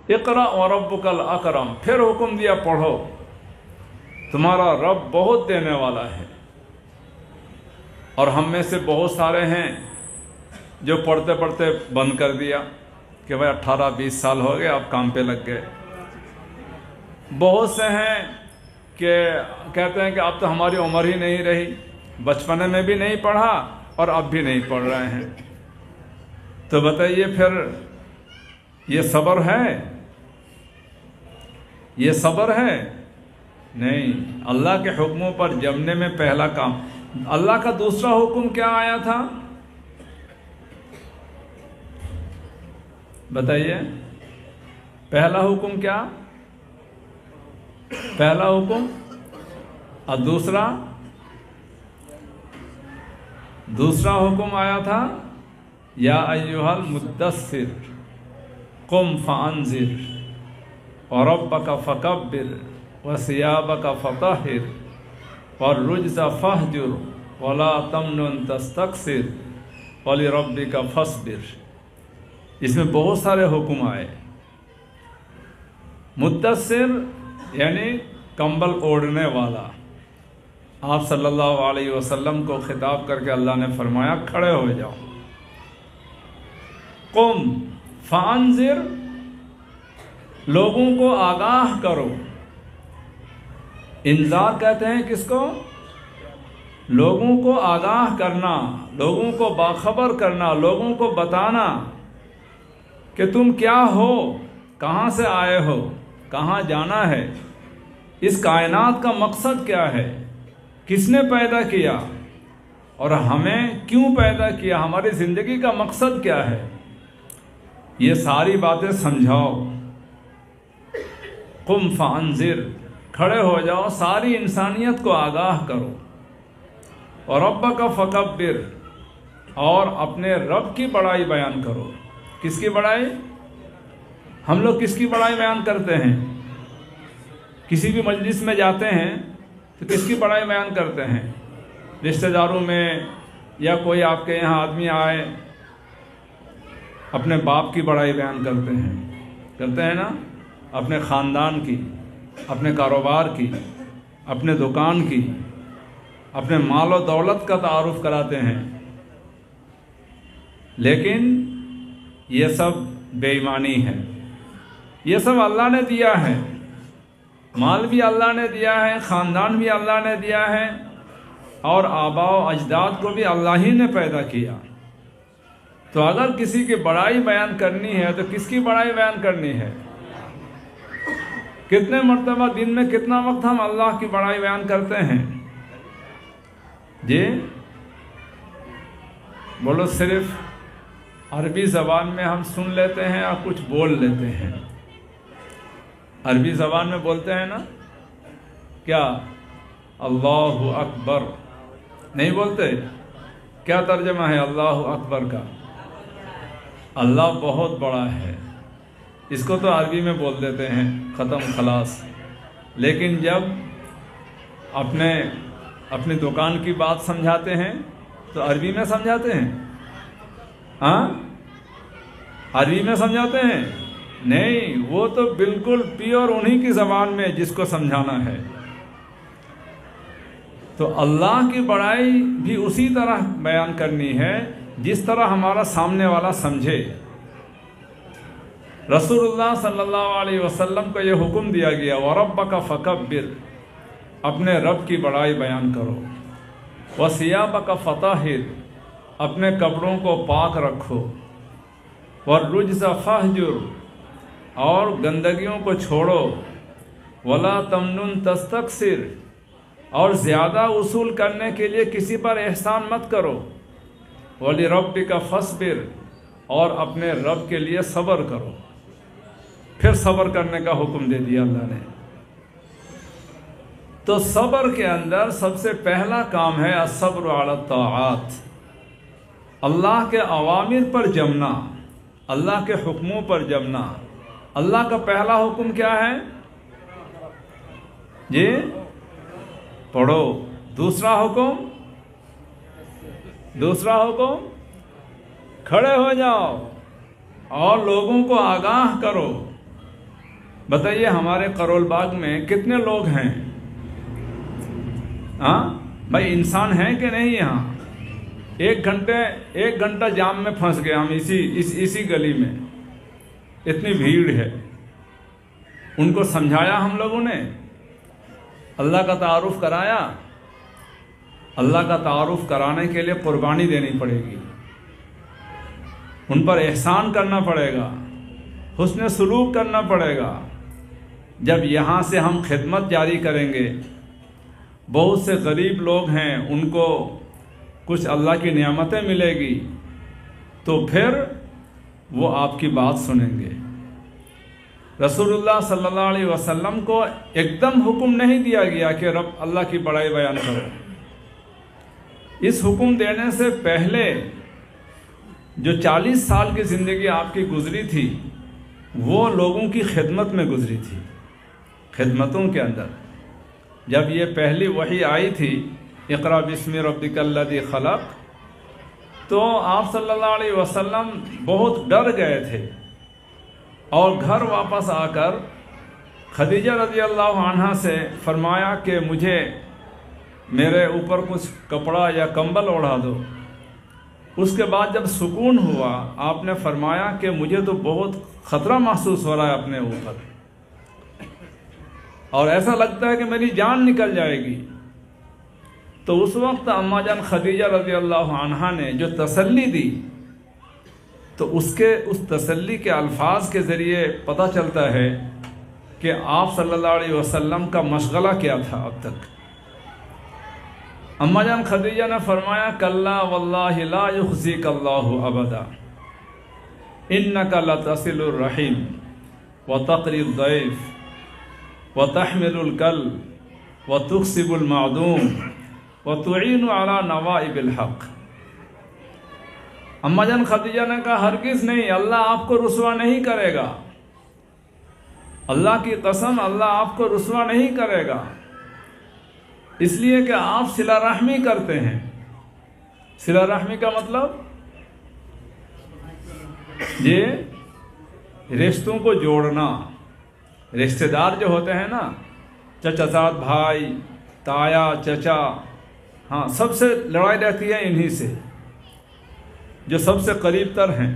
اقرأ وربک الاکرم، پھر حکم دیا پڑھو، تمہارا رب بہت دینے والا ہے۔ اور ہم میں سے بہت سارے ہیں جو پڑھتے پڑھتے بند کر دیا کہ بھائی 18-20 سال ہو گئے، اب کام پہ لگ گئے۔ بہت سے ہیں کہ کہتے ہیں کہ اب تو ہماری عمر ہی نہیں رہی، بچپنے میں بھی نہیں پڑھا اور اب بھی نہیں پڑھ رہے ہیں۔ تو بتائیے پھر یہ صبر ہے؟ یہ صبر ہے؟ نہیں۔ اللہ کے حکموں پر جمنے میں پہلا کام۔ اللہ کا دوسرا حکم کیا آیا تھا؟ بتائیے، پہلا حکم کیا؟ پہلا حکم اور دوسرا حکم آیا تھا یا ایھا المدثر قم فانذر وربک فکبر وثیابک فطہر والرجز فاہجر ولا تمنن تستکثر ولربک فاصبر۔ اس میں بہت سارے حکم آئے۔ مدثر یعنی کمبل اوڑھنے والا، آپ صلی اللہ علیہ وسلم کو خطاب کر کے اللہ نے فرمایا کھڑے ہو جاؤ۔ قم فانذر، لوگوں کو آگاہ کرو۔ انذار کہتے ہیں کس کو؟ لوگوں کو آگاہ کرنا، لوگوں کو باخبر کرنا، لوگوں کو بتانا کہ تم کیا ہو، کہاں سے آئے ہو، کہاں جانا ہے، اس کائنات کا مقصد کیا ہے، کس نے پیدا کیا اور ہمیں کیوں پیدا کیا، ہماری زندگی کا مقصد کیا ہے، یہ ساری باتیں سمجھاؤ۔ قم فانذر، کھڑے ہو جاؤ، ساری انسانیت کو آگاہ کرو۔ اور ربک فکبر، اور اپنے رب کی بڑائی بیان کرو۔ کس کی بڑائی؟ ہم لوگ کس کی بڑائی بیان کرتے ہیں؟ کسی بھی مجلس میں جاتے ہیں تو کس کی بڑائی بیان کرتے ہیں؟ رشتہ داروں میں یا کوئی آپ کے یہاں آدمی آئے، اپنے باپ کی بڑائی بیان کرتے ہیں نا، اپنے خاندان کی، اپنے کاروبار کی، اپنے دکان کی، اپنے مال و دولت کا تعارف کراتے ہیں۔ لیکن یہ سب بے ایمانی ہے۔ یہ سب اللہ نے دیا ہے، مال بھی اللہ نے دیا ہے، خاندان بھی اللہ نے دیا ہے، اور آباء و اجداد کو بھی اللہ ہی نے پیدا کیا۔ تو اگر کسی کی بڑائی بیان کرنی ہے تو کس کی بڑائی بیان کرنی ہے؟ کتنے مرتبہ دن میں کتنا وقت ہم اللہ کی بڑائی بیان کرتے ہیں؟ جی بولو۔ صرف عربی زبان میں ہم سن لیتے ہیں اور کچھ بول لیتے ہیں۔ عربی زبان میں بولتے ہیں نا، کیا اللہ اکبر نہیں بولتے؟ کیا ترجمہ ہے اللہ اکبر کا؟ اللہ بہت بڑا ہے، اس کو تو عربی میں بول دیتے ہیں، ختم خلاص۔ لیکن جب اپنی دکان کی بات سمجھاتے ہیں تو عربی میں سمجھاتے ہیں؟ ہاں، عربی میں سمجھاتے ہیں؟ نہیں، وہ تو بالکل پیور انہی کی زبان میں جس کو سمجھانا ہے۔ تو اللہ کی بڑائی بھی اسی طرح بیان کرنی ہے جس طرح ہمارا سامنے والا سمجھے۔ رسول اللہ صلی اللہ علیہ وسلم کو یہ حکم دیا گیا وَرَبَّكَ فَكَبِّرْ، اپنے رب کی بڑائی بیان کرو۔ وَثِيَابَكَ فَطَهِّرْ، اپنے کپڑوں کو پاک رکھو۔ وَالرُّجْزَ فَاهْجُرْ، اور گندگیوں کو چھوڑو۔ وَلَا تَمْنُن تَسْتَكْثِرْ، اور زیادہ وصول کرنے کے لیے کسی پر احسان مت کرو۔ وَلِرَبِّكَ فَاصْبِرْ، اور اپنے رب کے لیے صبر کرو۔ پھر صبر کرنے کا حکم دے دیا اللہ نے۔ تو صبر کے اندر سب سے پہلا کام ہے الصبر علی الطاعات، اللہ کے اوامر پر جمنا، اللہ کے حکموں پر جمنا۔ اللہ کا پہلا حکم کیا ہے؟ جی پڑھو۔ دوسرا حکم کھڑے ہو جاؤ اور لوگوں کو آگاہ کرو۔ بتائیے ہمارے کرول باغ میں کتنے لوگ ہیں؟ ہاں بھائی انسان ہیں کہ نہیں یہاں؟ ایک گھنٹہ جام میں پھنس گئے ہم اسی گلی میں، اتنی بھیڑ ہے۔ ان کو سمجھایا ہم لوگوں نے، اللہ کا تعارف کرایا۔ اللہ کا تعارف کرانے کے لیے قربانی دینی پڑے گی، ان پر احسان کرنا پڑے گا، حسن سلوک کرنا پڑے گا۔ جب یہاں سے ہم خدمت جاری کریں گے، بہت سے غریب لوگ ہیں، ان کو کچھ اللہ کی نعمتیں ملے گی، تو پھر وہ آپ کی بات سنیں گے۔ رسول اللہ صلی اللہ علیہ وسلم کو ایک دم حکم نہیں دیا گیا کہ رب اللہ کی بڑائی بیان کرو۔ اس حکم دینے سے پہلے جو 40 سال کی زندگی آپ کی گزری تھی، وہ لوگوں کی خدمت میں گزری تھی، خدمتوں کے اندر۔ جب یہ پہلی وحی آئی تھی، اقرا بسم ربک الذی خلق، تو آپ صلی اللہ علیہ وسلم بہت ڈر گئے تھے، اور گھر واپس آ کر خدیجہ رضی اللہ عنہا سے فرمایا کہ مجھے میرے اوپر کچھ کپڑا یا کمبل اوڑھا دو۔ اس کے بعد جب سکون ہوا، آپ نے فرمایا کہ مجھے تو بہت خطرہ محسوس ہو رہا ہے اپنے اوپر، اور ایسا لگتا ہے کہ میری جان نکل جائے گی۔ تو اس وقت اماں جان خدیجہ رضی اللہ عنہا نے جو تسلی دی، تو اس تسلی کے الفاظ کے ذریعے پتہ چلتا ہے کہ آپ صلی اللہ علیہ وسلم کا مشغلہ کیا تھا اب تک۔ اماں جان خدیجہ نے فرمایا کلا واللہ لا یخزیک اللہ ابدا انک لتصل الرحیم وتقری الضیف وتحمل الکل وتکسب المعدوم وتعین علی نوائب الحق۔ اماں جان خدیجہ نے کہا ہرگز نہیں، اللہ آپ کو رسوا نہیں کرے گا، اللہ کی قسم اللہ آپ کو رسوا نہیں کرے گا، اس لیے کہ آپ صلہ رحمی کرتے ہیں۔ صلہ رحمی کا مطلب یہ رشتوں کو جوڑنا۔ رشتہ دار جو ہوتے ہیں نا، چچا زاد بھائی، تایا، چچا، ہاں سب سے لڑائی رہتی ہے انہی سے، جو سب سے قریب تر ہیں،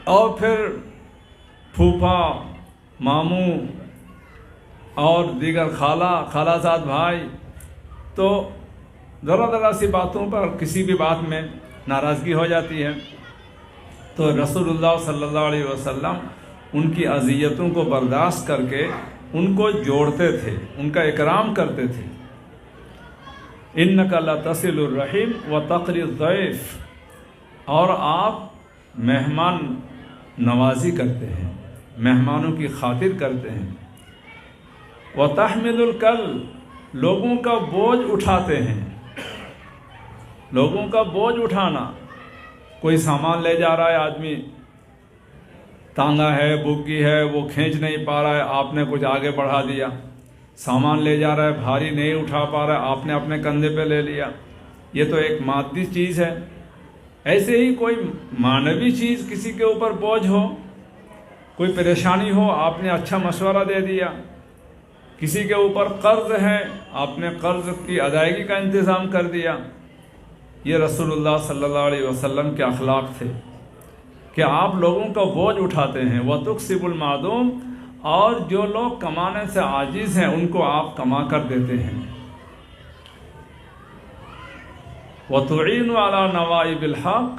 اور پھر پھوپھا، ماموں اور دیگر خالہ زاد بھائی، تو ذرا سی باتوں پر کسی بھی بات میں ناراضگی ہو جاتی ہے۔ تو رسول اللہ صلی اللہ علیہ وسلم ان کی اذیتوں کو برداشت کر کے ان کو جوڑتے تھے، ان کا اکرام کرتے تھے۔ انک لتصل الرحیم وتقری الضیف، اور آپ مہمان نوازی کرتے ہیں، مہمانوں کی خاطر کرتے ہیں۔ وتحمل الکل، لوگوں کا بوجھ اٹھاتے ہیں۔ لوگوں کا بوجھ اٹھانا، کوئی سامان لے جا رہا ہے آدمی، تانگا ہے، بگی ہے، وہ کھینچ نہیں پا رہا ہے، آپ نے کچھ آگے بڑھا دیا۔ سامان لے جا رہا ہے، بھاری نہیں اٹھا پا رہا ہے، آپ نے اپنے کندھے پہ لے لیا۔ یہ تو ایک مادی چیز ہے۔ ایسے ہی کوئی معنوی چیز کسی کے اوپر بوجھ ہو، کوئی پریشانی ہو، آپ نے اچھا مشورہ دے دیا۔ کسی کے اوپر قرض ہے، آپ نے قرض کی ادائیگی کا انتظام کر دیا۔ یہ رسول اللہ صلی اللہ علیہ وسلم کے اخلاق تھے کہ آپ لوگوں کا بوجھ اٹھاتے ہیں۔ وَتُكْسِبُ الْمَعْدُومَ، اور جو لوگ کمانے سے عاجز ہیں ان کو آپ کما کر دیتے ہیں۔ وَتُعِينُ عَلَى نَوَائِبِ الْحَقِّ،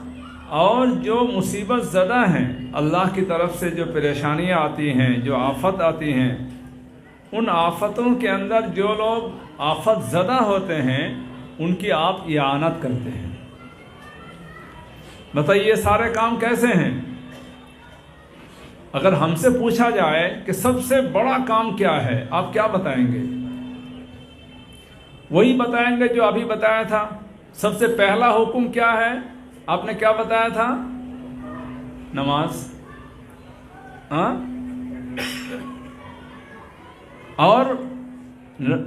اور جو مصیبت زدہ ہیں، اللہ کی طرف سے جو پریشانیاں آتی ہیں، جو آفت آتی ہیں، ان آفتوں کے اندر جو لوگ آفت زدہ ہوتے ہیں ان کی آپ اعانت کرتے ہیں۔ بتائیے یہ سارے کام کیسے ہیں؟ اگر ہم سے پوچھا جائے کہ سب سے بڑا کام کیا ہے، آپ کیا بتائیں گے؟ وہی بتائیں گے جو ابھی بتایا تھا۔ سب سے پہلا حکم کیا ہے؟ آپ نے کیا بتایا تھا؟ نماز۔ اور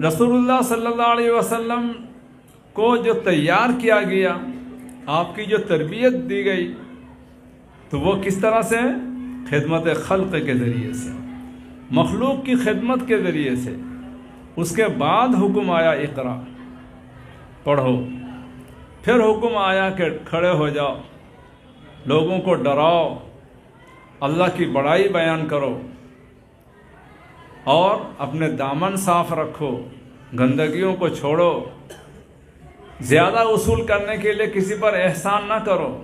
رسول اللہ صلی اللہ علیہ وسلم کو جو تیار کیا گیا، آپ کی جو تربیت دی گئی، تو وہ کس طرح سے؟ خدمت خلق کے ذریعے سے۔ مخلوق کی خدمت کے ذریعے سے۔ اس کے بعد حکم آیا اقرا، پڑھو۔ پھر حکم آیا کہ کھڑے ہو جاؤ، لوگوں کو ڈراؤ، اللہ کی بڑائی بیان کرو، اور اپنے دامن صاف رکھو، گندگیوں کو چھوڑو، زیادہ وصول کرنے کے لیے کسی پر احسان نہ کرو،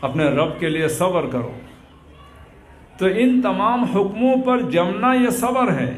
اپنے رب کے لیے صبر کرو۔ تو ان تمام حکموں پر جمنا یہ صبر ہے۔